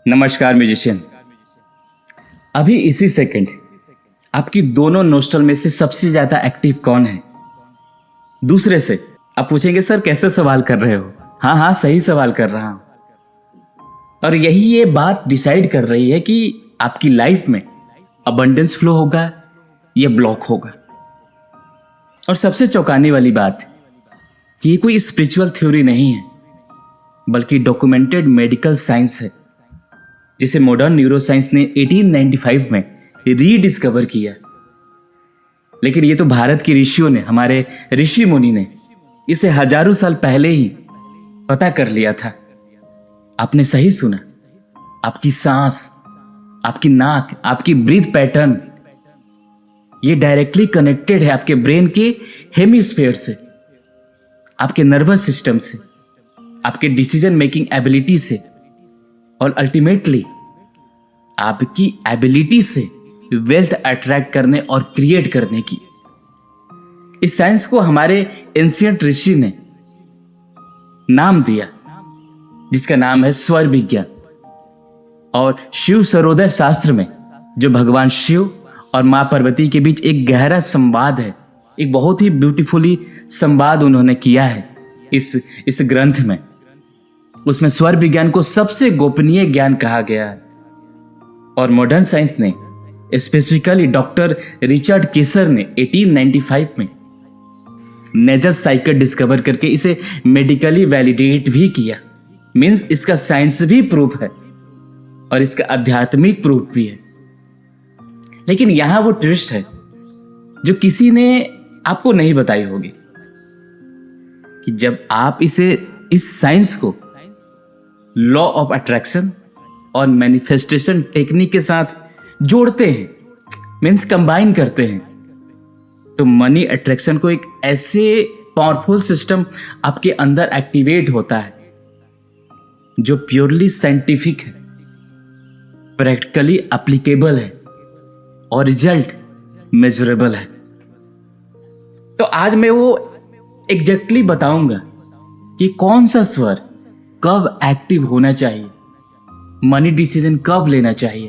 नमस्कार म्यूजिशियन। अभी इसी सेकंड आपकी दोनों नोस्ट्रल में से सबसे ज्यादा एक्टिव कौन है? दूसरे से आप पूछेंगे सर कैसे सवाल कर रहे हो? हाँ, सही सवाल कर रहा हूं। और यही ये बात डिसाइड कर रही है कि आपकी लाइफ में अबंडेंस फ्लो होगा या ब्लॉक होगा। और सबसे चौंकाने वाली बात कि ये कोई स्पिरिचुअल थ्योरी नहीं है, बल्कि डॉक्यूमेंटेड मेडिकल साइंस है, जिसे मॉडर्न न्यूरोसाइंस ने 1895 में रीडिस्कवर किया। लेकिन ये तो भारत की ऋषियों ने, हमारे ऋषि मुनि ने इसे हजारों साल पहले ही पता कर लिया था। आपने सही सुना, आपकी सांस, आपकी नाक, आपकी ब्रीथ पैटर्न, ये डायरेक्टली कनेक्टेड है आपके ब्रेन के हेमिस्फीयर से, आपके नर्वस सिस्टम से, आपके डिसीजन मेकिंग एबिलिटी से और अल्टीमेटली आपकी एबिलिटी से वेल्थ अट्रैक्ट करने और क्रिएट करने की। इस साइंस को हमारे एंशिएंट ऋषि ने नाम दिया, जिसका नाम है स्वर विज्ञान। और शिव सरोदय शास्त्र में जो भगवान शिव और मां पार्वती के बीच एक गहरा संवाद है, एक बहुत ही ब्यूटीफुली संवाद उन्होंने किया है इस ग्रंथ में, उसमें स्वर विज्ञान को सबसे गोपनीय ज्ञान कहा गया है। और मॉडर्न साइंस ने, स्पेसिफिकली डॉक्टर रिचर्ड केसर ने 1895 में नेजल साइकिल डिस्कवर करके इसे मेडिकली वैलिडेट भी किया। मींस इसका साइंस भी प्रूफ है और इसका आध्यात्मिक प्रूफ भी है। लेकिन यहां वो ट्विस्ट है जो किसी ने आपको नहीं बताई होगी, कि जब आप इस साइंस को लॉ ऑफ अट्रैक्शन और मैनिफेस्टेशन टेक्निक के साथ जोड़ते हैं, मीन्स कंबाइन करते हैं, तो मनी अट्रैक्शन को एक ऐसे पावरफुल सिस्टम आपके अंदर एक्टिवेट होता है जो प्योरली साइंटिफिक है, प्रैक्टिकली एप्लीकेबल है और रिजल्ट मेजरेबल है। तो आज मैं वो एग्जैक्टली बताऊंगा कि कौन सा स्वर कब एक्टिव होना चाहिए, मनी डिसीजन कब लेना चाहिए,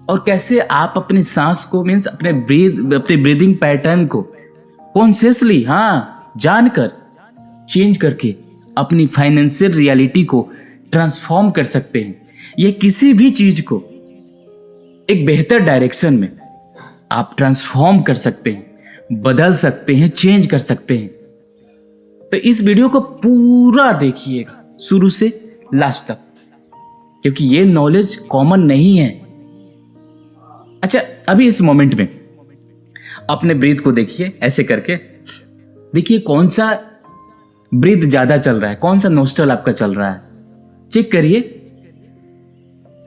और कैसे आप अपनी सांस को, मीन्स अपने ब्रीदिंग पैटर्न को कॉन्शियसली, जानकर चेंज करके अपनी फाइनेंशियल रियलिटी को ट्रांसफॉर्म कर सकते हैं। यह किसी भी चीज को एक बेहतर डायरेक्शन में आप ट्रांसफॉर्म कर सकते हैं, बदल सकते हैं, चेंज कर सकते हैं। तो इस वीडियो को पूरा देखिएगा शुरू से लास्ट तक, क्योंकि ये नॉलेज कॉमन नहीं है। अच्छा, अभी इस मोमेंट में अपने ब्रीथ को देखिए, ऐसे करके देखिए कौन सा ब्रीथ ज्यादा चल रहा है, कौन सा नोस्ट्रल आपका चल रहा है। चेक करिए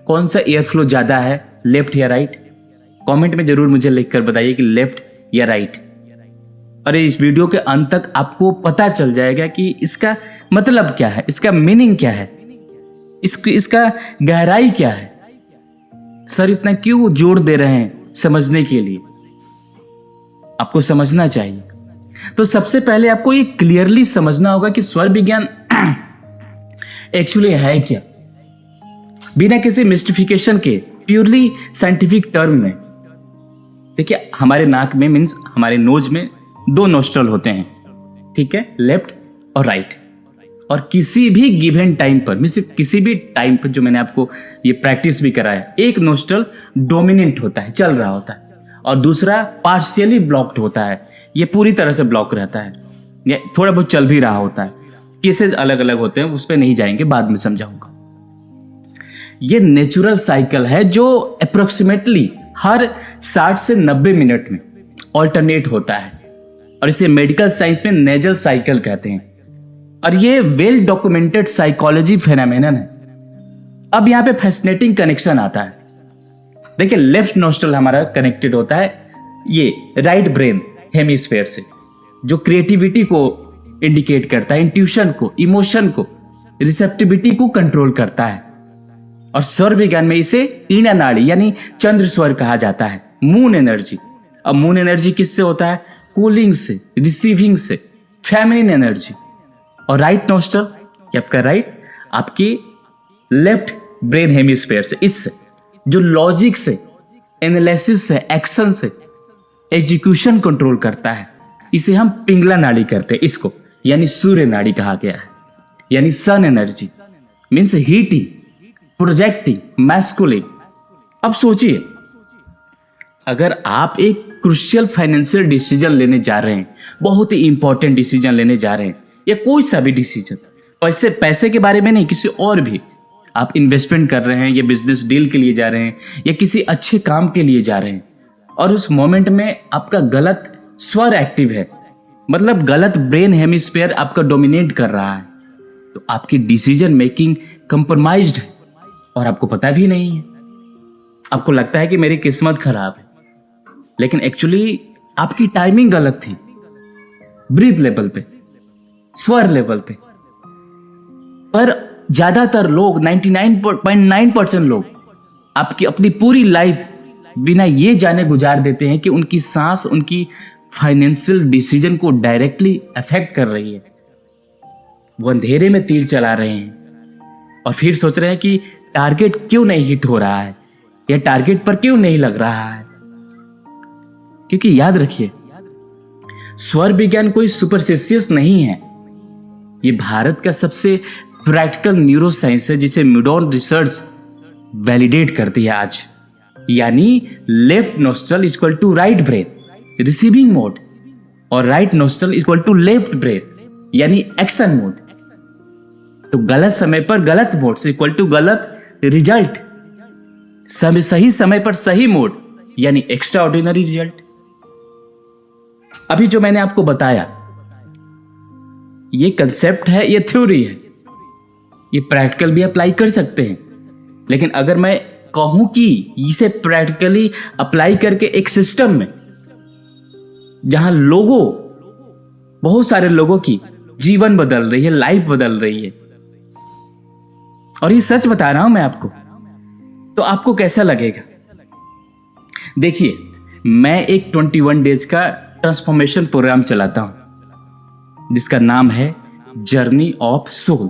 कौन सा एयर फ्लो ज्यादा है, लेफ्ट या राइट। कमेंट में जरूर मुझे लिखकर बताइए कि लेफ्ट या राइट। और इस वीडियो के अंत तक आपको पता चल जाएगा कि इसका मतलब क्या है, इसका मीनिंग क्या है, इसका गहराई क्या है। सर इतना क्यों जोर दे रहे हैं समझने के लिए? आपको समझना चाहिए। तो सबसे पहले आपको ये क्लियरली समझना होगा कि स्वर विज्ञान एक्चुअली है क्या, बिना किसी मिस्टिफिकेशन के, प्योरली साइंटिफिक टर्म में। देखिए, हमारे नाक में, मीन्स हमारे नोज में 2 नोस्ट्रल होते हैं, ठीक है, लेफ्ट और राइट। और किसी भी गिवन टाइम पर, मीन्स किसी भी टाइम पर, जो मैंने आपको ये प्रैक्टिस भी कराया, एक नोस्ट्रल डोमिनेंट होता है, चल रहा होता है, और दूसरा पार्शियली ब्लॉक्ड होता है, ये पूरी तरह से ब्लॉक रहता है, ये थोड़ा बहुत चल भी रहा होता है। केसेस अलग अलग होते हैं, उस पर नहीं जाएंगे, बाद में समझाऊंगा। ये नेचुरल साइकिल है जो अप्रोक्सीमेटली हर 60 से 90 मिनट में ऑल्टरनेट होता है, और इसे मेडिकल साइंस में नेजल साइकिल कहते हैं। और ये वेल डॉक्यूमेंटेड साइकोलॉजी फेनोमेनन है। अब यहां पे फैसिनेटिंग कनेक्शन आता है। देखिए, लेफ्ट नोस्ट्रल हमारा कनेक्टेड होता है ये राइट ब्रेन हेमिस्फीयर से, जो क्रिएटिविटी को इंडिकेट करता है, इंट्यूशन को, इमोशन को, रिसेप्टिविटी को कंट्रोल करता है। और स्वर विज्ञान में इसे ईना नाड़ी यानी चंद्र स्वर कहा जाता है, मून एनर्जी। अब मून एनर्जी किससे होता है? कूलिंग से, रिसीविंग से, फेमिनिन एनर्जी। और राइट नोस्ट्रल, आपका राइट आपकी लेफ्ट ब्रेन हेमिस्फेयर से, इससे जो लॉजिक से, एनालिसिस से, एक्शन से एग्जीक्यूशन कंट्रोल करता है, इसे हम पिंगला नाड़ी करते हैं। इसको यानी सूर्य नाड़ी कहा गया है, यानी sun energy means heating, projecting, masculine. अब सोचिए, अगर आप एक क्रुशियल फाइनेंशियल डिसीजन लेने जा रहे हैं, बहुत ही इंपॉर्टेंट डिसीजन लेने जा रहे हैं, या कोई सा भी डिसीजन, पैसे के बारे में नहीं, किसी और भी, आप इन्वेस्टमेंट कर रहे हैं या बिजनेस डील के लिए जा रहे हैं या किसी अच्छे काम के लिए जा रहे हैं, और उस मोमेंट में आपका गलत स्वर एक्टिव है, मतलब गलत ब्रेन हेमिस्फीयर आपका डोमिनेट कर रहा है, तो आपकी डिसीजन मेकिंग कंप्रोमाइज्ड है और आपको पता भी नहीं है। आपको लगता है कि मेरी किस्मत खराब है, लेकिन एक्चुअली आपकी टाइमिंग गलत थी, ब्रीथ लेवल पे, स्वर लेवल पे। पर ज्यादातर लोग, 99.9% लोग आपकी अपनी पूरी लाइफ बिना ये जाने गुजार देते हैं कि उनकी सांस उनकी फाइनेंशियल डिसीजन को डायरेक्टली अफेक्ट कर रही है। वो अंधेरे में तीर चला रहे हैं और फिर सोच रहे हैं कि टारगेट क्यों नहीं हिट हो रहा है या टारगेट पर क्यों नहीं लग रहा है। क्योंकि याद रखिए, स्वर विज्ञान कोई सुपरस्टिशियस नहीं है, ये भारत का सबसे प्रैक्टिकल न्यूरो साइंस है, जिसे मिडॉन रिसर्च वैलिडेट करती है आज। यानी left nostril equal to right breath receiving mode, और right nostril equal to left breath यानी एक्शन मोड। तो गलत समय पर गलत मोड से इक्वल टू गलत रिजल्ट, सही समय पर सही मोड यानी एक्स्ट्रा ऑर्डिनरी रिजल्ट। अभी जो मैंने आपको बताया, ये कंसेप्ट है, ये थ्योरी है, ये प्रैक्टिकल भी अप्लाई कर सकते हैं। लेकिन अगर मैं कहूं कि इसे प्रैक्टिकली अप्लाई करके एक सिस्टम में जहां बहुत सारे लोगों की जीवन बदल रही है, लाइफ बदल रही है, और ये सच बता रहा हूं मैं आपको, तो आपको कैसा लगेगा? देखिए, मैं एक 21 डेज का ट्रांसफॉर्मेशन प्रोग्राम चलाता हूं जिसका नाम है जर्नी ऑफ सोल,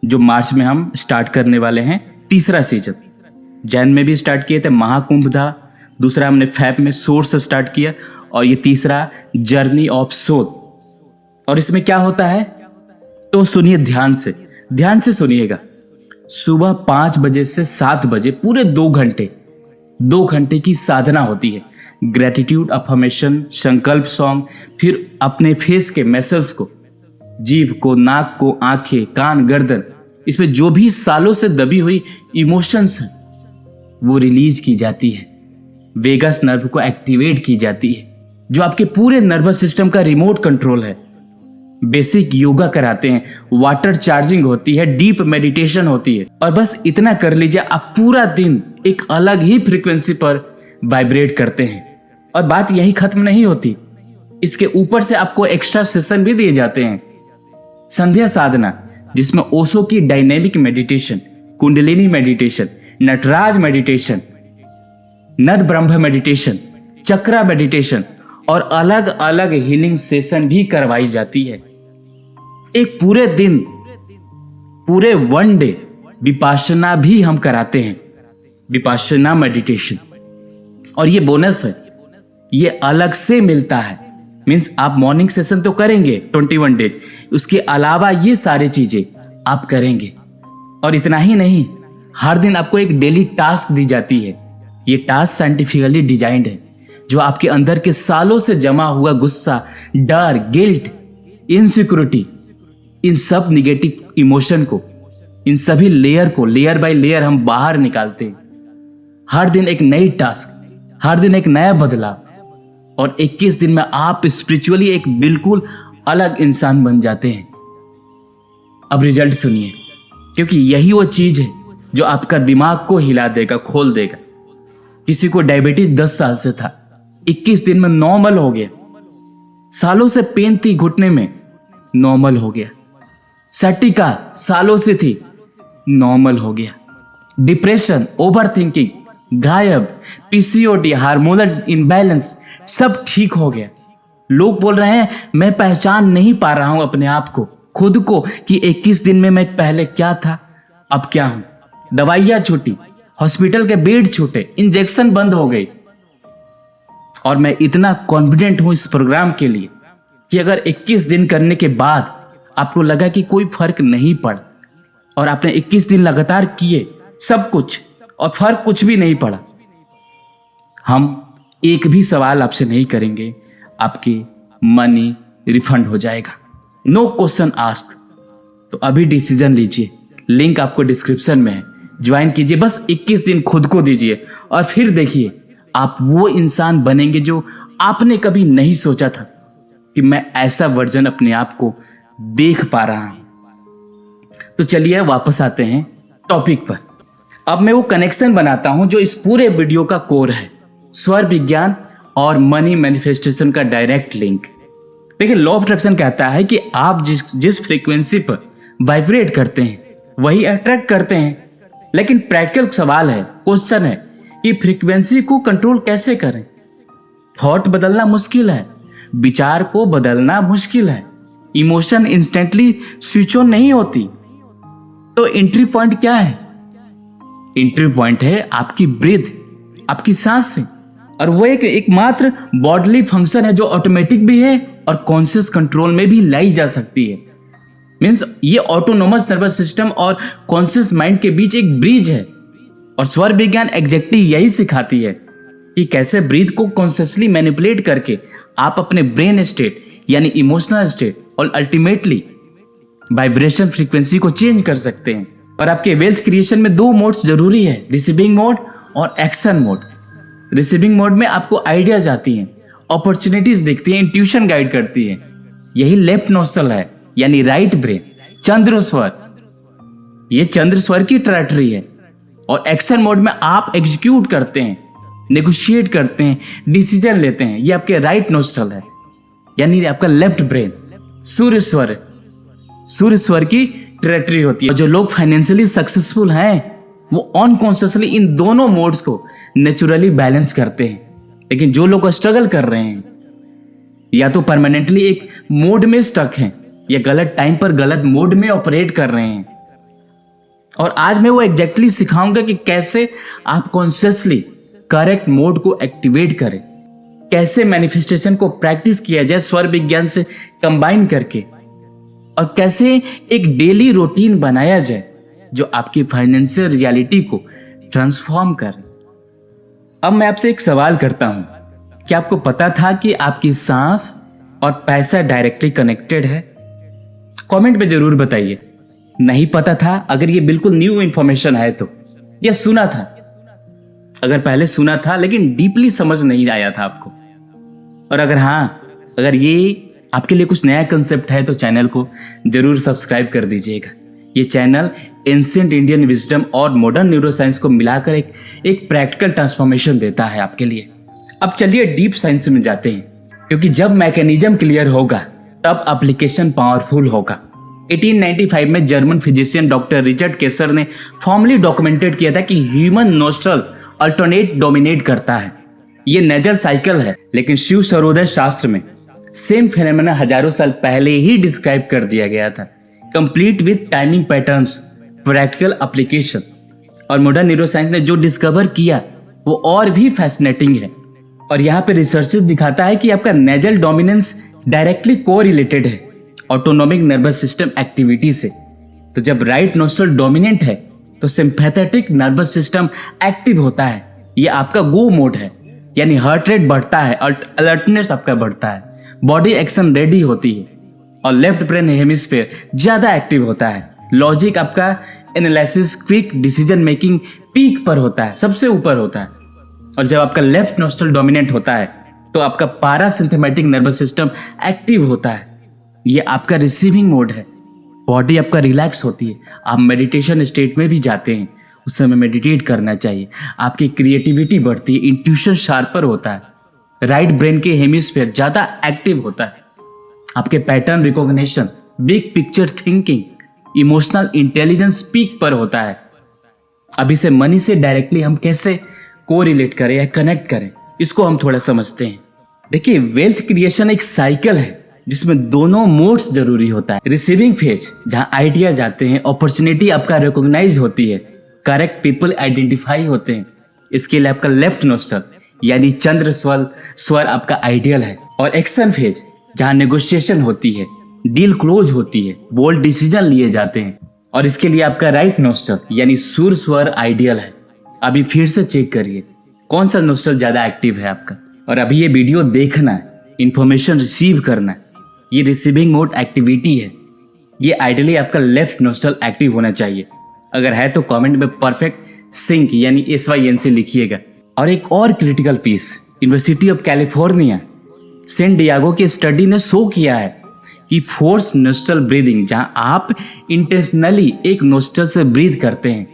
जो मार्च में हम स्टार्ट करने वाले हैं, तीसरा सीजन। जैन में भी स्टार्ट किए थे, महाकुंभ था, दूसरा हमने फैब में सोर्स से स्टार्ट किया, और ये तीसरा जर्नी ऑफ सोल। और इसमें क्या होता है तो सुनिए ध्यान से सुनिएगा। सुबह 5 बजे से 7 बजे पूरे 2 घंटे की साधना होती है। ग्रेटिट्यूड, अफर्मेशन, संकल्प सॉन्ग, फिर अपने फेस के मैसेज को, जीभ को, नाक को, आंखें, कान, गर्दन, इसमें जो भी सालों से दबी हुई इमोशंस हैं वो रिलीज की जाती है। वेगस नर्व को एक्टिवेट की जाती है, जो आपके पूरे नर्वस सिस्टम का रिमोट कंट्रोल है। बेसिक योगा कराते हैं, वाटर चार्जिंग होती है, डीप मेडिटेशन होती है, और बस इतना कर लीजिए, आप पूरा दिन एक अलग ही फ्रीक्वेंसी पर वाइब्रेट करते हैं। और बात यही खत्म नहीं होती, इसके ऊपर से आपको एक्स्ट्रा सेशन भी दिए जाते हैं। संध्या साधना, जिसमें ओशो की dynamic meditation, kundalini meditation, Nataraj meditation, Nadabrahma meditation, चक्रा मेडिटेशन और अलग अलग हीलिंग सेशन भी करवाई जाती है। एक पूरे दिन, पूरे 1 डे विपाशना भी हम कराते हैं, विपाशना मेडिटेशन। और ये बोनस है, ये अलग से मिलता है। मीन्स आप मॉर्निंग सेशन तो करेंगे 21 डेज, उसके अलावा ये सारी चीजें आप करेंगे। और इतना ही नहीं, हर दिन आपको एक डेली टास्क दी जाती है। ये टास्क साइंटिफिकली डिजाइंड है, जो आपके अंदर के सालों से जमा हुआ गुस्सा, डर, गिल्ट, इनसिक्योरिटी, इन सब निगेटिव इमोशन को, इन सभी लेयर को लेयर बाय लेयर हम बाहर निकालते हैं। हर दिन एक नई टास्क, हर दिन एक नया बदलाव, और 21 दिन में आप स्पिरिचुअली एक बिल्कुल अलग इंसान बन जाते हैं। अब रिजल्ट सुनिए, क्योंकि यही वो चीज है जो आपका दिमाग को हिला देगा, खोल देगा। किसी को डायबिटीज 10 साल से था, 21 दिन में नॉर्मल हो गया। सालों से पेन थी घुटने में, नॉर्मल हो गया। सटिका सालों से थी, नॉर्मल हो गया। डिप्रेशन, ओवरथिंकिंग गायब, पीसीओडी, हार्मोनल इनबैलेंस सब ठीक हो गया। लोग बोल रहे हैं मैं पहचान नहीं पा रहा हूं अपने आप को, खुद को, कि 21 दिन में मैं पहले क्या था अब क्या हूं। दवाइयाँ छूटी, हॉस्पिटल के बेड छूटे, इंजेक्शन बंद हो गई। और मैं इतना कॉन्फिडेंट हूं इस प्रोग्राम के लिए कि अगर 21 दिन करने के बाद आपको लगा कि कोई फर्क नहीं पड़ा और आपने 21 दिन लगातार किए सब कुछ और फर्क कुछ भी नहीं पड़ा, हम एक भी सवाल आपसे नहीं करेंगे, आपकी मनी रिफंड हो जाएगा। No question ask. तो अभी डिसीजन लीजिए, लिंक आपको डिस्क्रिप्शन में है, ज्वाइन कीजिए। बस 21 दिन खुद को दीजिए और फिर देखिए आप वो इंसान बनेंगे जो आपने कभी नहीं सोचा था कि मैं ऐसा वर्जन अपने आप को देख पा रहा हूं। तो चलिए वापस आते हैं टॉपिक पर। अब मैं वो कनेक्शन बनाता हूं जो इस पूरे वीडियो का कोर है, स्वर विज्ञान और मनी मैनिफेस्टेशन का डायरेक्ट लिंक। देखिए, लॉ ऑफ अट्रैक्शन कहता है कि आप जिस फ्रीक्वेंसी पर वाइब्रेट करते हैं वही अट्रैक्ट करते हैं। लेकिन प्रैक्टिकल सवाल है, क्वेश्चन है कि फ्रीक्वेंसी को कंट्रोल कैसे करें। थॉट बदलना मुश्किल है, विचार को बदलना मुश्किल है, इमोशन इंस्टेंटली स्विच ऑन नहीं होती। तो एंट्री पॉइंट क्या है? एंट्री पॉइंट है आपकी ब्रीथ, आपकी सांस से। और वो एकमात्र बॉडली फंक्शन है जो ऑटोमेटिक भी है और कॉन्शियस कंट्रोल में भी लाई जा सकती है। मीन्स ये ऑटोनोमस नर्वस सिस्टम और कॉन्शियस माइंड के बीच एक ब्रिज है। और स्वर विज्ञान एग्जैक्टली यही सिखाती है कि कैसे ब्रीथ को कॉन्शियसली मैनिपुलेट करके आप अपने ब्रेन स्टेट यानी इमोशनल स्टेट और अल्टीमेटली वाइब्रेशन फ्रीक्वेंसी को चेंज कर सकते हैं। और आपके वेल्थ क्रिएशन में 2 मोड्स जरूरी है, रिसीविंग मोड और एक्शन मोड। रिसीविंग मोड में आपको आइडियाज आती हैं, अपॉर्चुनिटीज दिखती हैं, इंट्यूशन गाइड करती है। यही लेफ्ट नोस्ट्रल है यानी राइट ब्रेन, चंद्र स्वर। ये चंद्र स्वर की टेरिटरी है। और एक्शन मोड में आप एग्जीक्यूट करते हैं, नेगोशिएट करते हैं, डिसीजन लेते हैं। ये आपके राइट नोस्ट्रल है यानी आपका लेफ्ट ब्रेन, सूर्य स्वर। सूर्य स्वर की टेरिटरी होती है। और जो लोग फाइनेंशियली सक्सेसफुल हैं वो अनकॉन्शियसली इन दोनों मोड्स को नेचुरली बैलेंस करते हैं। लेकिन जो लोग स्ट्रगल कर रहे हैं या तो परमानेंटली एक मोड में स्टक हैं या गलत टाइम पर गलत मोड में ऑपरेट कर रहे हैं। और आज मैं वो एग्जैक्टली सिखाऊंगा कि कैसे आप कॉन्शियसली करेक्ट मोड को एक्टिवेट करें, कैसे मैनिफेस्टेशन को प्रैक्टिस किया जाए स्वर विज्ञान से कंबाइन करके, और कैसे एक डेली रूटीन बनाया जाए जो आपकी फाइनेंशियल रियलिटी को ट्रांसफॉर्म करे। अब मैं आपसे एक सवाल करता हूं, क्या आपको पता था कि आपकी सांस और पैसा डायरेक्टली कनेक्टेड है? कमेंट में जरूर बताइए। नहीं पता था? अगर ये बिल्कुल न्यू इंफॉर्मेशन है तो, या सुना था? अगर पहले सुना था लेकिन डीपली समझ नहीं आया था आपको, और अगर हाँ, अगर ये आपके लिए कुछ नया कंसेप्ट है तो चैनल को जरूर सब्सक्राइब कर दीजिएगा। ये चैनल एंशिएंट इंडियन विजडम और मॉडर्न न्यूरोसाइंस को मिलाकर एक प्रैक्टिकल ट्रांसफॉर्मेशन देता है आपके लिए। अब चलिए डीप साइंस में जाते हैं, क्योंकि जब मैकेनिज्म क्लियर होगा तब एप्लीकेशन पावरफुल होगा। 1895 में जर्मन फिजिशियन डॉक्टर रिचर्ड केसर ने फॉर्मली डॉक्यूमेंटेड किया था कि ह्यूमन नोस्ट्रल अल्टरनेट डोमिनेट करता है। ये नेजल साइकिल है, लेकिन शिव सर्वोदय शास्त्र में सेम फेनोमेना हजारों साल पहले ही डिस्क्राइब कर दिया गया था, complete with timing patterns, practical application. और मॉडर्न न्यूरोसाइंस ने जो डिस्कवर किया वो और भी फैसिनेटिंग है। और यहाँ पे रिसर्चेस दिखाता है कि आपका नेजल डोमिनेंस डायरेक्टली कोरिलेटेड है ऑटोनोमिक नर्वस सिस्टम एक्टिविटी से। तो जब राइट नोस्ट्रल डोमिनेंट है तो सिंपैथेटिक नर्वस सिस्टम एक्टिव होता है। ये आपका गो मोड है, यानी हार्ट रेट बढ़ता है और अलर्टनेस आपका बढ़ता है, बॉडी एक्शन रेडी होती है, और लेफ्ट ब्रेन हेमिस्फीयर ज्यादा एक्टिव होता है। लॉजिक आपका analysis, quick decision making peak पर होता है, सबसे ऊपर होता है। और जब आपका लेफ्ट नोस्ट्रल डोमिनेंट होता है तो आपका पैरासिम्पैथेटिक नर्वस सिस्टम एक्टिव होता है। ये आपका रिसीविंग मोड है, बॉडी आपका रिलैक्स होती है, आप मेडिटेशन स्टेट में भी जाते हैं, उस समय मेडिटेट करना चाहिए, आपकी क्रिएटिविटी बढ़ती है, इंट्यूशन शार्पर होता है, राइट ब्रेन के हेमिस्फीयर ज़्यादा एक्टिव होता है, आपके pattern recognition, big picture thinking, emotional intelligence peak पर होता है। अब इसे मनी से डायरेक्टली हम कैसे कोरिलेट करें या कनेक्ट करें, इसको हम थोड़ा समझते हैं। देखिए, वेल्थ क्रिएशन एक साइकिल है जिसमें दोनों मोड्स जरूरी होता है। रिसीविंग फेज जहां आइडियाज आते हैं, अपॉर्चुनिटी आपका रिकॉग्नाइज होती है, करेक्ट पीपल आइडेंटिफाई होते हैं। इसके लिए आपका लेफ्ट नोस्ट्रल यानी चंद्र स्वर आपका आइडियल है। और एक्शन फेज जहां नेगोशिएशन होती है, डील क्लोज होती है, बोल्ड डिसीजन लिए जाते हैं। और इसके लिए आपका राइट नोस्ट्रल यानी सूर्य स्वर आइडियल है। अभी फिर से चेक करिए कौन सा नोस्ट्रल ज्यादा एक्टिव है आपका। और अभी ये वीडियो देखना है, इंफॉर्मेशन रिसीव करना है, ये रिसीविंग मोड एक्टिविटी है। ये आइडियली आपका लेफ्ट नोस्ट्रल एक्टिव होना चाहिए। अगर है तो कमेंट में परफेक्ट सिंक यानी SYNC लिखिएगा। और एक और critical piece, university of California San Diego की स्टडी ने शो किया है कि फोर्स नोस्ट्रल ब्रीदिंग, जहां आप इंटेंशनली एक नोस्ट्रल से ब्रीथ करते हैं,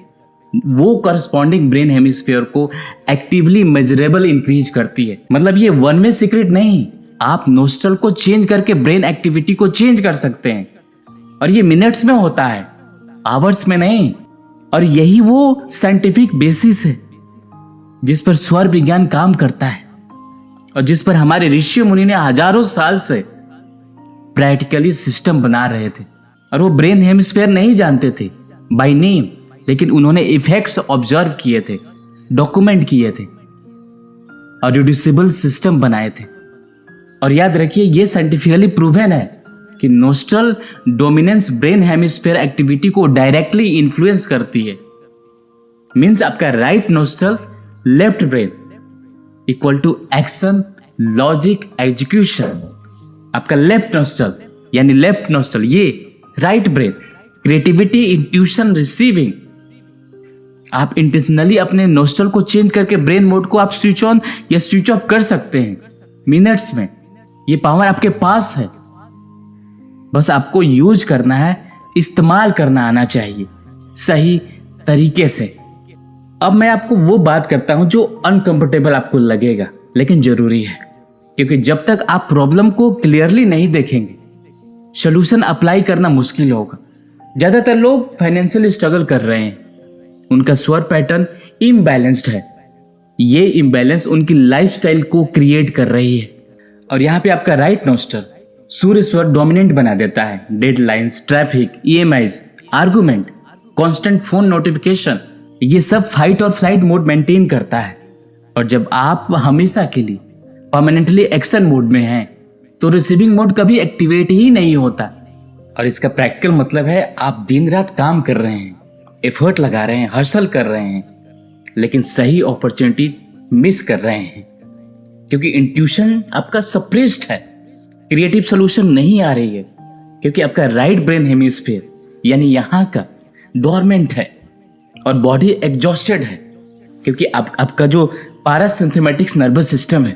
वो करस्पॉन्डिंग ब्रेन हेमिस्फीयर को एक्टिवली मेजरेबल इंक्रीज करती है। मतलब ये वन वे सीक्रेट नहीं, आप नोस्ट्रल को चेंज करके ब्रेन एक्टिविटी को चेंज कर सकते हैं। और ये मिनट्स में होता है, आवर्स में नहीं। और यही वो साइंटिफिक बेसिस है जिस पर स्वर विज्ञान काम करता है और जिस पर हमारे ऋषि मुनि ने हजारों साल से प्रैक्टिकली सिस्टम बना रहे थे। और वो ब्रेन हेमिस्फीयर नहीं जानते थे बाय नेम, लेकिन उन्होंने इफेक्ट्स ऑब्जर्व किए थे, डॉक्यूमेंट किए थे और रिड्यूसिबल सिस्टम बनाए थे। और याद रखिए ये साइंटिफिकली प्रूवन है कि nostril dominance brain hemisphere activity को डायरेक्टली इन्फ्लुएंस करती है। मींस आपका right nostril left brain equal to action, logic, execution. आपका लेफ्ट नोस्ट्रल यानी लेफ्ट नोस्ट्रल ये right brain, creativity, intuition, receiving. आप इंटेंशनली अपने नोस्ट्रल को चेंज करके ब्रेन मोड को आप स्विच ऑन या स्विच ऑफ कर सकते हैं मिनट्स में। ये पावर आपके पास है, बस आपको यूज करना है, इस्तेमाल करना आना चाहिए सही तरीके से। अब मैं आपको वो बात करता हूं जो अनकंफर्टेबल आपको लगेगा लेकिन जरूरी है, क्योंकि जब तक आप प्रॉब्लम को क्लियरली नहीं देखेंगे सोल्यूशन अप्लाई करना मुश्किल होगा। ज्यादातर लोग फाइनेंशियल स्ट्रगल कर रहे हैं, उनका स्वर पैटर्न इम्बैलेंस्ड है। ये इम्बैलेंस उनकी लाइफस्टाइल को क्रिएट कर रही है। और यहाँ पे आपका राइट नोस्ट्रल सूर्य स्वर डोमिनेंट बना देता है। Deadlines, traffic, EMIs, argument, constant phone notification, ये सब फाइट और फ्लाइट मोड मेंटेन करता है। और जब आप हमेशा के लिए परमानेंटली एक्शन मोड में हैं तो रिसीविंग मोड कभी एक्टिवेट ही नहीं होता। और इसका प्रैक्टिकल मतलब है आप दिन रात काम कर रहे हैं, एफर्ट लगा रहे हैं, हसल कर रहे हैं, लेकिन सही अपॉर्चुनिटी मिस कर रहे हैं क्योंकि इंट्यूशन आपका सप्रेस्ड है, क्रिएटिव सोल्यूशन नहीं आ रही है क्योंकि आपका राइट ब्रेन हेमिस्फीयर यानी यहाँ का डोरमेंट है। और बॉडी एग्जॉस्टेड है क्योंकि आपका जो पैरासिम्पैथेटिक नर्वस सिस्टम है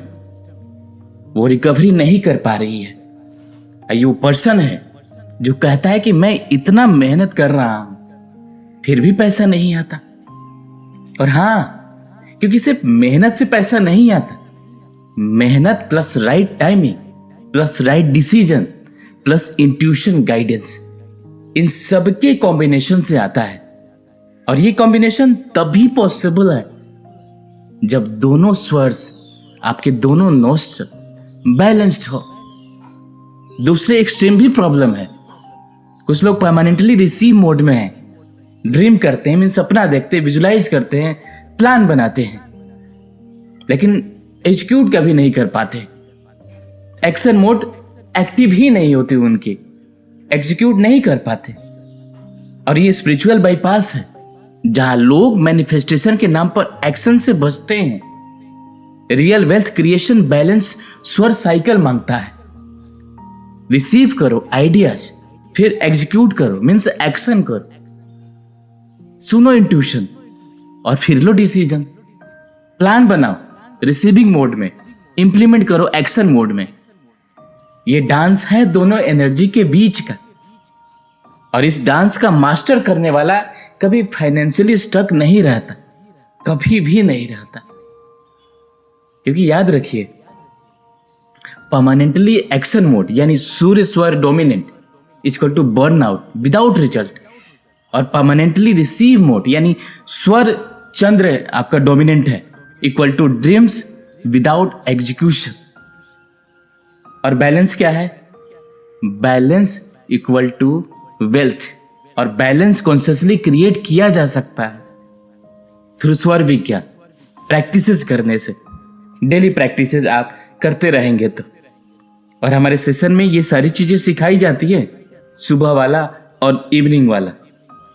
वो रिकवरी नहीं कर पा रही है। ये वो पर्सन है जो कहता है कि मैं इतना मेहनत कर रहा हूं फिर भी पैसा नहीं आता। और हाँ, क्योंकि सिर्फ मेहनत से पैसा नहीं आता, मेहनत plus right timing plus right decision plus intuition guidance, इन सबके कॉम्बिनेशन से आता है। और ये कॉम्बिनेशन तभी पॉसिबल है जब दोनों स्वर्स, आपके दोनों नोस्ट्रल बैलेंस्ड हो। दूसरे एक्सट्रीम भी प्रॉब्लम है। कुछ लोग परमानेंटली रिसीव मोड में हैं, ड्रीम करते हैं, मीन सपना देखते हैं, विजुलाइज करते हैं, प्लान बनाते हैं, लेकिन एग्जीक्यूट कभी नहीं कर पाते। एक्शन मोड एक्टिव ही नहीं होती उनकी, एग्जीक्यूट नहीं कर पाते। और ये स्पिरिचुअल बाईपास है जहां लोग मैनिफेस्टेशन के नाम पर एक्शन से बचते हैं। रियल वेल्थ क्रिएशन बैलेंस स्वर साइकिल मांगता है। रिसीव करो आइडियाज, फिर एग्जीक्यूट करो, मीन्स एक्शन करो, सुनो इंट्यूशन और फिर लो डिसीजन। प्लान बनाओ रिसीविंग मोड में, इंप्लीमेंट करो एक्शन मोड में। ये डांस है दोनों एनर्जी के बीच का। और इस डांस का मास्टर करने वाला कभी फाइनेंशियली स्टक नहीं रहता, कभी भी नहीं रहता। क्योंकि याद रखिए, परमानेंटली एक्शन मोड यानी सूर्य स्वर dominant equal to burnout without result, और परमानेंटली रिसीव मोड यानी स्वर चंद्र आपका डोमिनेंट है equal to dreams without execution. और बैलेंस क्या है? Balance equal to wealth. और बैलेंस कॉन्शियसली क्रिएट किया जा सकता है थ्रू स्वर विज्ञान, प्रैक्टिसेस करने से, डेली प्रैक्टिसेस आप करते रहेंगे तो। और हमारे सेशन में ये सारी चीज़ें सिखाई जाती है, सुबह वाला और इवनिंग वाला,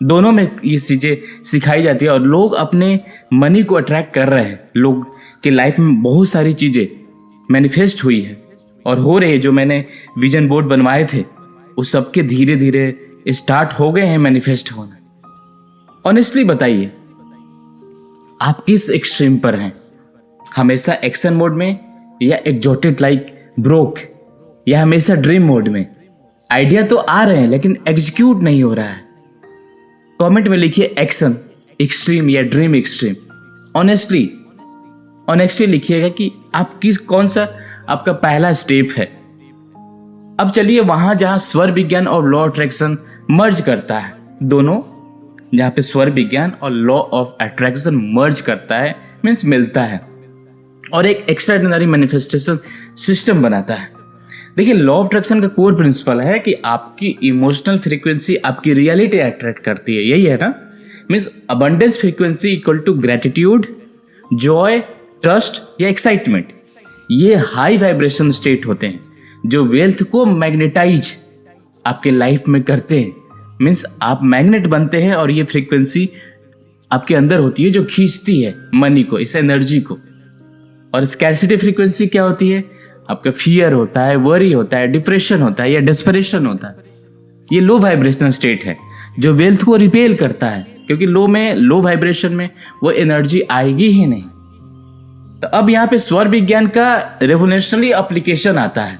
दोनों में ये चीज़ें सिखाई जाती है। और लोग अपने मनी को अट्रैक्ट कर रहे हैं। लोग के लाइफ में बहुत सारी चीज़ें मैनिफेस्ट हुई है और हो रही है। जो मैंने विजन बोर्ड बनवाए थे उस सब के धीरे धीरे स्टार्ट हो गए हैं मैनिफेस्ट होना। ऑनेस्टली बताइए, आप किस एक्सट्रीम पर हैं? हमेशा एक्शन मोड में, या एग्जॉटेड लाइक ब्रोक, या हमेशा ड्रीम मोड में? आइडिया तो आ रहे हैं लेकिन एग्जीक्यूट नहीं हो रहा है। कमेंट में लिखिए एक्शन एक्सट्रीम या ड्रीम एक्सट्रीम। ऑनेस्टली लिखिएगा कि आप कौन सा आपका पहला स्टेप है। अब चलिए वहां जहां स्वर विज्ञान और लॉ अट्रैक्शन मर्ज करता है, दोनों जहां पे स्वर विज्ञान और लॉ ऑफ अट्रैक्शन मर्ज करता है, मीन्स मिलता है और एक एक्स्ट्राऑर्डिनरी मैनिफेस्टेशन सिस्टम बनाता है। देखिए, लॉ ऑफ अट्रैक्शन का कोर प्रिंसिपल है कि आपकी इमोशनल फ्रीक्वेंसी आपकी रियलिटी अट्रैक्ट करती है, यही है ना। Means abundance frequency equal to gratitude, joy, trust या एक्साइटमेंट। ये हाई वाइब्रेशन स्टेट होते हैं जो वेल्थ को मैग्नेटाइज आपके लाइफ में करते हैं। मीन्स आप मैग्नेट बनते हैं और ये फ्रीक्वेंसी आपके अंदर होती है जो खींचती है मनी को, इस एनर्जी को। और स्कैर्सिटी फ्रीक्वेंसी क्या होती है? आपका फियर होता है, वरी होता है, डिप्रेशन होता है या डेस्परेशन होता है। ये लो वाइब्रेशनल स्टेट है जो वेल्थ को रिपेल करता है, क्योंकि लो वाइब्रेशन में वो एनर्जी आएगी ही नहीं। तो अब यहाँ पे स्वर विज्ञान का रेवोल्यूशनरी एप्लीकेशन आता है।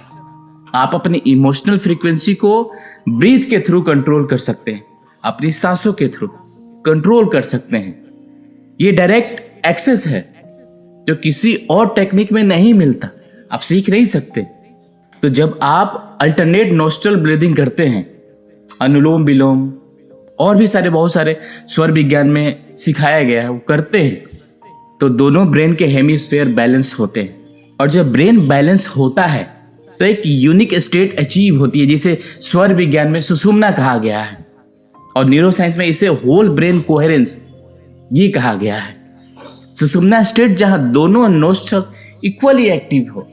आप अपनी इमोशनल फ्रीक्वेंसी को ब्रीथ के थ्रू कंट्रोल कर सकते हैं, अपनी सांसों के थ्रू कंट्रोल कर सकते हैं। ये डायरेक्ट एक्सेस है जो किसी और टेक्निक में नहीं मिलता, आप सीख नहीं सकते। तो जब आप अल्टरनेट नोस्ट्रल ब्रीदिंग करते हैं, अनुलोम विलोम और भी बहुत सारे स्वर विज्ञान में सिखाया गया है, वो करते हैं, तो दोनों ब्रेन के हेमिस्फीयर बैलेंस होते हैं। और जब ब्रेन बैलेंस होता है तो एक यूनिक स्टेट अचीव होती है, जिसे स्वर विज्ञान में सुषुम्ना कहा गया है और न्यूरोसाइंस में इसे होल ब्रेन कोहेरेंस ये कहा गया है। सुषुम्ना स्टेट जहां दोनों नोस्ट्रल इक्वली एक्टिव हो,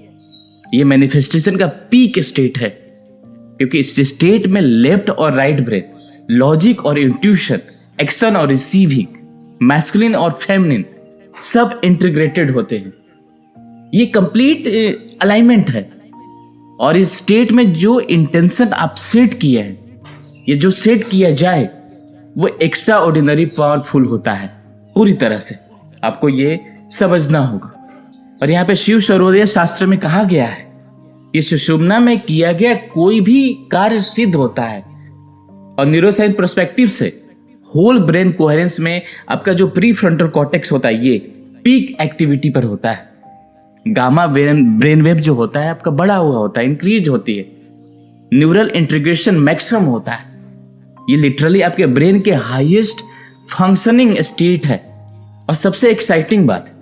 ये मैनिफेस्टेशन का पीक स्टेट है, क्योंकि इस स्टेट में लेफ्ट और राइट ब्रेन, लॉजिक और इंट्यूशन, एक्शन और रिसीविंग, मैस्कुलिन और फेमिनिन सब इंटीग्रेटेड होते हैं। ये कंप्लीट अलाइनमेंट है। और इस स्टेट में जो इंटेंशन आप सेट किया है, ये जो सेट किया जाए, वो एक्स्ट्रा ऑर्डिनरी पावरफुल होता है पूरी तरह से। आपको ये समझना होगा। और यहाँ पे शिव सर्वोदय शास्त्र में कहा गया है कि सुषुम्ना में किया गया कोई भी कार्य सिद्ध होता है। और न्यूरोसाइंस पर्सपेक्टिव से होल ब्रेन कोहेरेंस में आपका जो प्री फ्रंटल कॉर्टेक्स होता है, ये पीक एक्टिविटी पर होता है। गामा ब्रेन वेव जो होता है आपका बड़ा हुआ होता है, इंक्रीज होती है। न्यूरल इंटीग्रेशन मैक्सिमम होता है। ये लिटरली आपके ब्रेन के हाईएस्ट फंक्शनिंग स्टेट है। और सबसे एक्साइटिंग बात,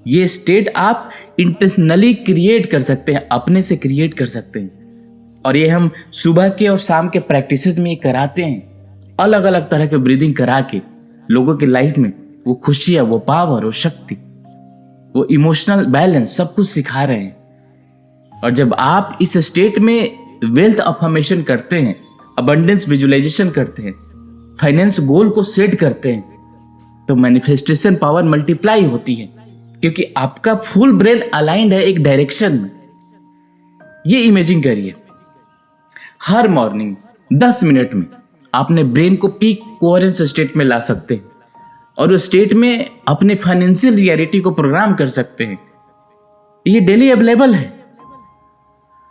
ये स्टेट आप इंटेंशनली क्रिएट कर सकते हैं, अपने से क्रिएट कर सकते हैं। और ये हम सुबह के और शाम के प्रैक्टिसेस में ये कराते हैं, अलग अलग तरह के ब्रीदिंग करा के लोगों के लाइफ में वो खुशियाँ, वो पावर, वो शक्ति, वो इमोशनल बैलेंस सब कुछ सिखा रहे हैं। और जब आप इस स्टेट में वेल्थ अफर्मेशन करते हैं, अबंडेंस विजुअलाइजेशन करते हैं, फाइनेंस गोल को सेट करते हैं, तो मैनिफेस्टेशन पावर मल्टीप्लाई होती है, क्योंकि आपका फुल ब्रेन अलाइंड है एक डायरेक्शन में। ये इमेजिन करिए, हर मॉर्निंग 10 मिनट में आपने ब्रेन को पीक कोहेरेंस स्टेट में ला सकते हैं और उस स्टेट में अपने फाइनेंशियल रियलिटी को प्रोग्राम कर सकते हैं। ये डेली अवेलेबल है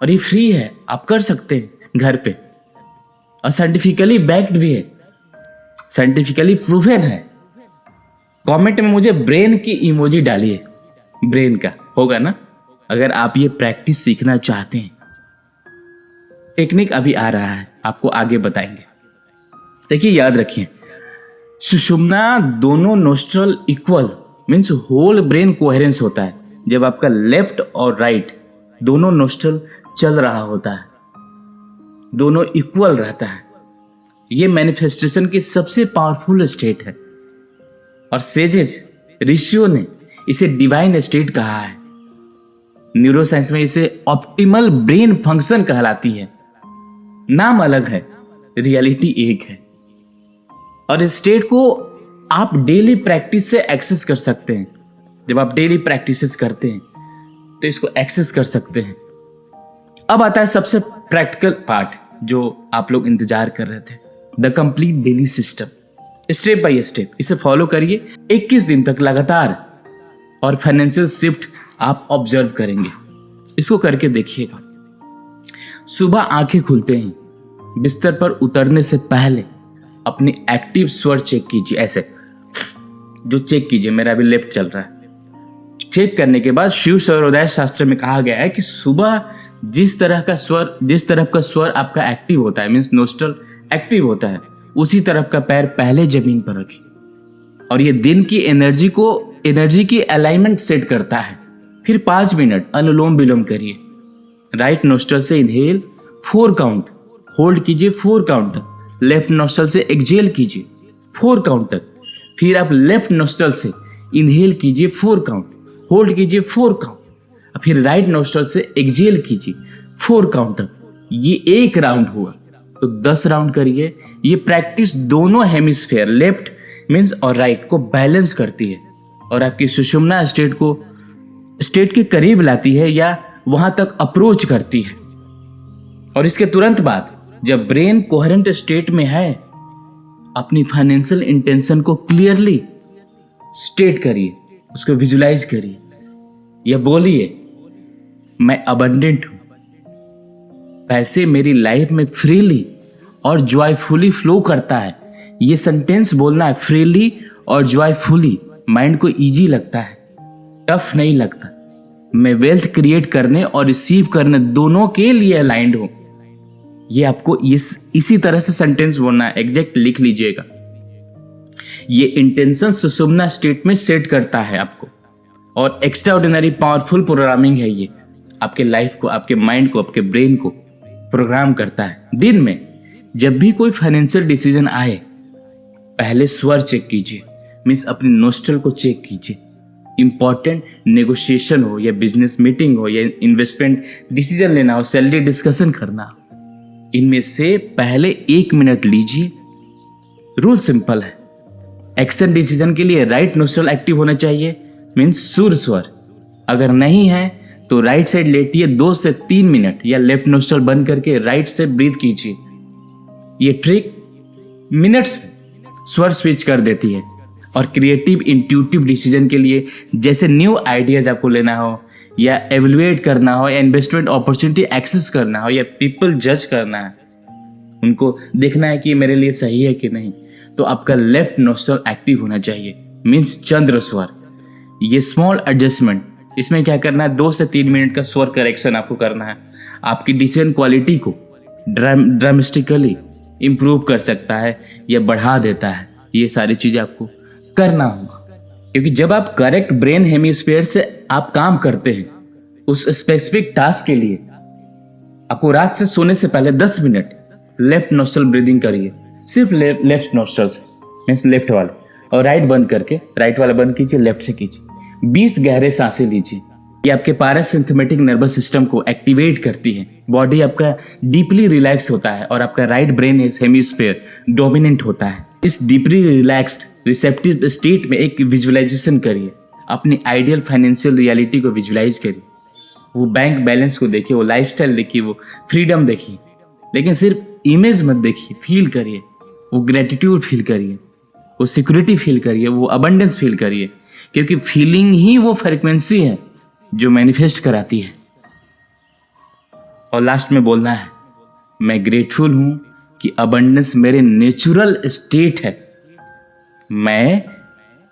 और ये फ्री है, आप कर सकते हैं घर पे। और साइंटिफिकली बैक्ड भी है, साइंटिफिकली प्रूवन है। कमेंट में मुझे ब्रेन की इमोजी डालिए, ब्रेन का होगा ना, अगर आप ये प्रैक्टिस सीखना चाहते हैं। टेक्निक अभी आ रहा है, आपको आगे बताएंगे। देखिए, याद रखिए, सुषुम्ना दोनों nostril equal means whole brain coherence होता है जब आपका लेफ्ट और राइट दोनों नोस्ट्रल चल रहा होता है, दोनों इक्वल रहता है। ये मैनिफेस्टेशन की सबसे पावरफुल स्टेट है। और सेजेस ऋषियों ने इसे डिवाइन स्टेट कहा है। न्यूरोसाइंस में इसे ऑप्टिमल ब्रेन फंक्शन कहलाती है। नाम अलग है, रियलिटी एक है। और इस स्टेट को आप डेली प्रैक्टिस से एक्सेस कर सकते हैं। जब आप डेली प्रैक्टिसेस करते हैं तो इसको एक्सेस कर सकते हैं। अब आता है सबसे प्रैक्टिकल पार्ट जो आप लोग इंतजार कर रहे थे, the complete daily system. Step by step इसे फॉलो करिए 21 दिन तक लगातार, और फाइनेंशियल शिफ्ट आप ऑब्जर्व करेंगे। इसको करके देखिएगा। सुबह आंखें खुलते ही बिस्तर पर उतरने से पहले अपनी एक्टिव स्वर चेक कीजिए। ऐसे जो चेक कीजिए, मेरा अभी लेफ्ट चल रहा है। चेक करने के बाद शिव सर्वोदय शास्त्र में कहा गया है कि सुबह जिस तरफ का स्वर आपका एक्टिव होता है, मीन्स नोस्ट्रल एक्टिव होता है, उसी तरफ का पैर पहले जमीन पर रखिए। और ये दिन की एनर्जी की अलाइनमेंट सेट करता है। फिर 5 मिनट अनुलोम विलोम करिए। राइट नोस्ट्रल से इनहेल 4 काउंट, होल्ड कीजिए 4 काउंट तक। लेफ्ट नोस्ट्रल से एक्सहेल कीजिए 4 काउंट तक। फिर आप लेफ्ट नोस्ट्रल से इनहेल कीजिए 4 काउंट, होल्ड कीजिए 4 काउंट। फिर राइट नोस्ट्रल से एक्सहेल कीजिए 4 काउंट तक। ये एक राउंड हुआ, तो 10 राउंड करिए। ये प्रैक्टिस दोनों हेमिस्फेयर लेफ्ट मीन्स और राइट को बैलेंस करती है और आपकी सुषुम्ना स्टेट के करीब लाती है या वहां तक अप्रोच करती है। और इसके तुरंत बाद जब ब्रेन कोहेरेंट स्टेट में है, अपनी फाइनेंशियल इंटेंशन को क्लियरली स्टेट करिए, उसको विजुलाइज करिए या बोलिए, मैं अबंडेंट हूं, पैसे मेरी लाइफ में फ्रीली और जॉयफुली फ्लो करता है। ये सेंटेंस बोलना है, फ्रीली और जॉयफुली। माइंड को इजी लगता है, टफ नहीं लगता। मैं वेल्थ क्रिएट करने और रिसीव करने दोनों के लिए अलाइंड हूं। ये आपको इसी तरह से सेंटेंस बोलना है, एग्जैक्ट लिख लीजिएगा। ये इंटेंशन सुषुम्ना स्टेट में सेट करता है आपको, और एक्स्ट्राऑर्डिनरी पावरफुल प्रोग्रामिंग है। ये आपके लाइफ को, आपके माइंड को, आपके ब्रेन को प्रोग्राम करता है। दिन में जब भी कोई फाइनेंशियल डिसीजन आए, पहले स्वर चेक कीजिए, मीन्स अपने नोस्ट्रल को चेक कीजिए। इंपॉर्टेंट नेगोशिएशन हो या बिजनेस मीटिंग हो या इन्वेस्टमेंट डिसीजन लेना हो, सैलरी डिस्कशन करना हो, इनमें से पहले 1 मिनट लीजिए। रूल सिंपल है। एक्शन डिसीजन के लिए राइट नोस्ट्रल एक्टिव होना चाहिए, मीन्स सुर स्वर। अगर नहीं है तो राइट साइड लेटिए 2 से 3 मिनट, या लेफ्ट नोस्ट्रल बंद करके राइट से ब्रीथ कीजिए। ये ट्रिक मिनट्स स्वर स्विच कर देती है। और क्रिएटिव इंट्यूटिव डिसीजन के लिए, जैसे न्यू आइडियाज आपको लेना हो या एवेल्युएट करना हो या इन्वेस्टमेंट अपॉर्चुनिटी एक्सेस करना हो या पीपल जज करना है, उनको देखना है कि मेरे लिए सही है कि नहीं, तो आपका लेफ्ट नोस्ट्रल एक्टिव होना चाहिए, मीन्स चंद्र स्वर। ये स्मॉल एडजस्टमेंट, इसमें क्या करना है, 2 से 3 मिनट का स्वर करेक्शन आपको करना है। आपकी डिसीजन क्वालिटी को ड्रामेस्टिकली इम्प्रूव कर सकता है या बढ़ा देता है। ये सारी चीज़ें आपको करना होगा, क्योंकि जब आप करेक्ट ब्रेन हेमिस्फीयर से आप काम करते हैं उस स्पेसिफिक टास्क के लिए, आपको रात से सोने से पहले 10 मिनट लेफ्ट नोस्ट्रल ब्रीदिंग करिए, सिर्फ लेफ्ट नोस्ट्रल से, मीन्स लेफ्ट वाले, और राइट बंद करके, राइट वाला बंद कीजिए, लेफ्ट से कीजिए। 20 गहरे सांसें लीजिए। ये आपके पैरासिम्पथेटिक नर्वस सिस्टम को एक्टिवेट करती है। बॉडी आपका डीपली रिलैक्स होता है और आपका राइट ब्रेन हेमिस्फीयर डोमिनेंट होता है। इस डीपली रिलैक्स्ड रिसेप्टिव स्टेट में एक विजुअलाइजेशन करिए। अपनी आइडियल फाइनेंशियल रियलिटी को विजुअलाइज करिए। वो बैंक बैलेंस को देखिए, वो लाइफस्टाइल देखिए, वो फ्रीडम देखिए, लेकिन सिर्फ इमेज मत देखिए, फील करिए। वो ग्रेटिट्यूड फील करिए, वो सिक्योरिटी फील करिए, वो अबंडेंस फील करिए, क्योंकि फीलिंग ही वो फ्रीक्वेंसी है जो मैनिफेस्ट कराती है। और लास्ट में बोलना है, मैं ग्रेटफुल हूं कि अबंडेंस मेरे नेचुरल स्टेट है। मैं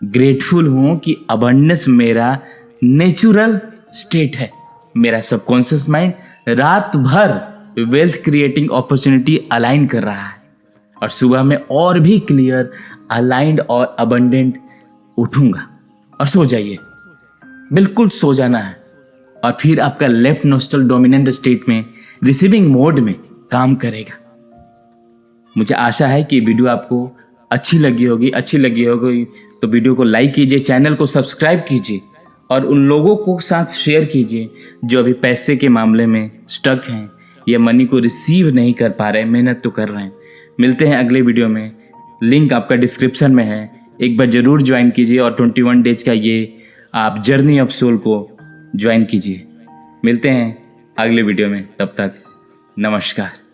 ग्रेटफुल हूं कि अबंडेंस मेरा नेचुरल स्टेट है। मेरा सबकॉन्शियस माइंड रात भर वेल्थ क्रिएटिंग अपॉर्चुनिटी अलाइन कर रहा है, और सुबह में और भी क्लियर, अलाइंड और अबंडेंट उठूंगा। और सो जाइए, बिल्कुल सो जाना है। और फिर आपका लेफ्ट नोस्ट्रल डोमिनेंट स्टेट में रिसीविंग मोड में काम करेगा। मुझे आशा है कि वीडियो आपको अच्छी लगी होगी तो वीडियो को लाइक कीजिए, चैनल को सब्सक्राइब कीजिए और उन लोगों को साथ शेयर कीजिए जो अभी पैसे के मामले में स्टक हैं या मनी को रिसीव नहीं कर पा रहे हैं, मेहनत तो कर रहे हैं। मिलते हैं अगले वीडियो में, लिंक आपका डिस्क्रिप्शन में है, एक बार ज़रूर ज्वाइन कीजिए और 21 डेज का ये आप जर्नी ऑफ सोल को ज्वाइन कीजिए। मिलते हैं अगले वीडियो में, तब तक नमस्कार।